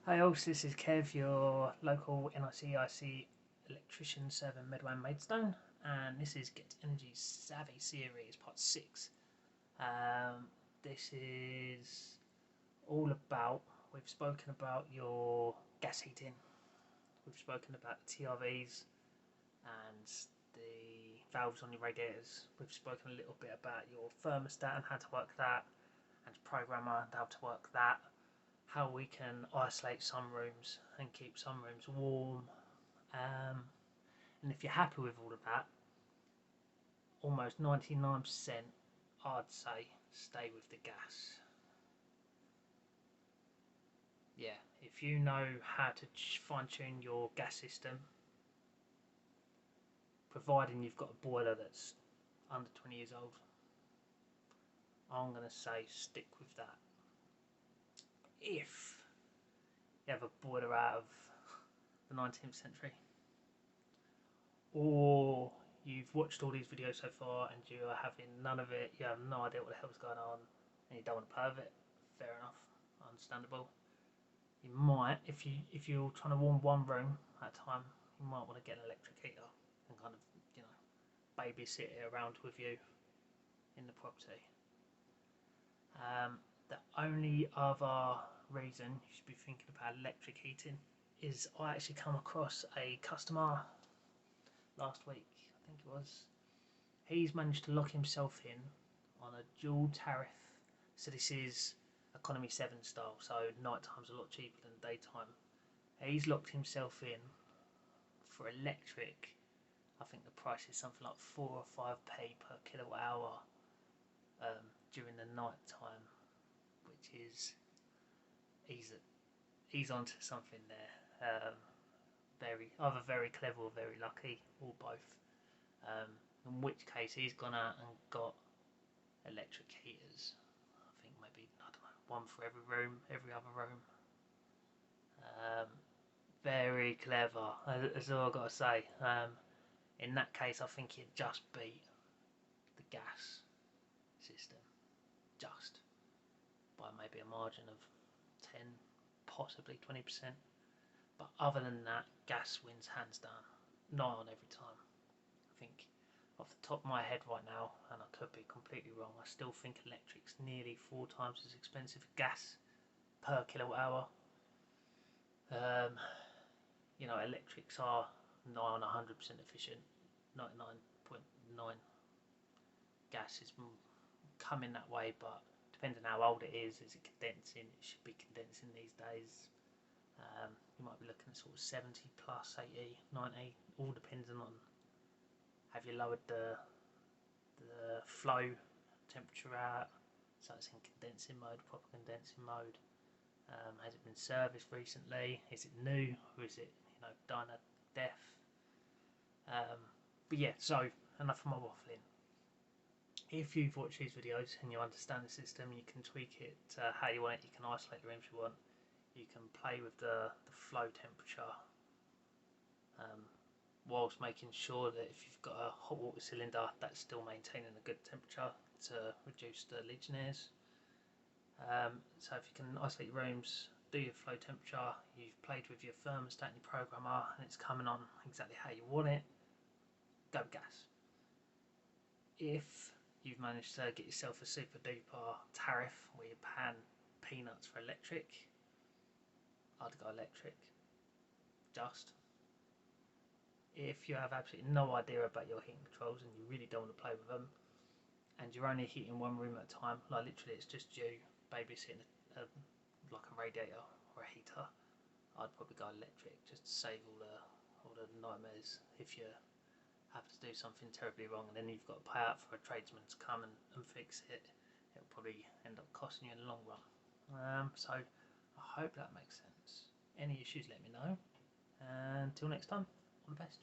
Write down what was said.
Hi all, this is Kev, your local NIC electrician serving Medway and Maidstone, and this is Get Energy Savvy series part 6. This is all about, we've spoken about your gas heating, we've spoken about the TRVs and the valves on your radiators, we've spoken a little bit about your thermostat and how to work that, and programmer and how to work that, how we can isolate some rooms and keep some rooms warm, and if you're happy with all of that, almost 99% I'd say stay with the gas. Yeah, if you know how to fine tune your gas system, providing you've got a boiler that's under 20 years old, I'm going to say stick with that. If you have a boiler out of the 19th century, or you've watched all these videos so far and you are having none of it, you have no idea what the hell's going on and you don't want to play with it, fair enough, understandable. You might, if you're trying to warm one room at a time, you might want to get an electric heater and kind of, babysit it around with you in the property. The only other reason you should be thinking about electric heating is I actually come across a customer last week, I think it was. He's managed to lock himself in on a dual tariff. So this is economy 7 style, so night time's a lot cheaper than daytime. He's locked himself in for electric. I think the price is something like 4 or 5p per kilowatt hour during the night time, which is he's onto something there. Either very clever or very lucky, or both. In which case he's gone out and got electric heaters. I think maybe, I don't know, one for every room, every other room. Very clever, that's all I've got to say. In that case, I think he'd just beat the gas system, just by maybe a margin of 10, possibly 20%. But other than that, gas wins hands down, nigh on every time. I think off the top of my head right now, and I could be completely wrong, I still think electric's nearly 4 times as expensive as gas per kilowatt hour. Electrics are nigh on 100% efficient, 99.9. Gas is coming that way, but depending on how old it is it condensing? It should be condensing these days. You might be looking at sort of 70 plus, 80, 90, all depending on, have you lowered the flow temperature out, so it's in condensing mode, proper condensing mode. Has it been serviced recently? Is it new, or is it dying a death? But yeah, so enough of my waffling. If you've watched these videos and you understand the system, you can tweak it how you want it. You can isolate the rooms you want. You can play with the flow temperature, whilst making sure that if you've got a hot water cylinder, that's still maintaining a good temperature to reduce the Legionnaires. So if you can isolate your rooms, do your flow temperature, you've played with your thermostat and your programmer, and it's coming on exactly how you want it, go gas. If you've managed to get yourself a super duper tariff where you're paying peanuts for electric, I'd go electric. Just. If you have absolutely no idea about your heating controls and you really don't want to play with them, and you're only heating one room at a time, like literally it's just you babysitting like a radiator or a heater, I'd probably go electric just to save all the nightmares if you have to do something terribly wrong and then you've got to pay out for a tradesman to come and fix it. It'll probably end up costing you in the long run. So I hope that makes sense. Any issues, let me know. And until next time, all the best.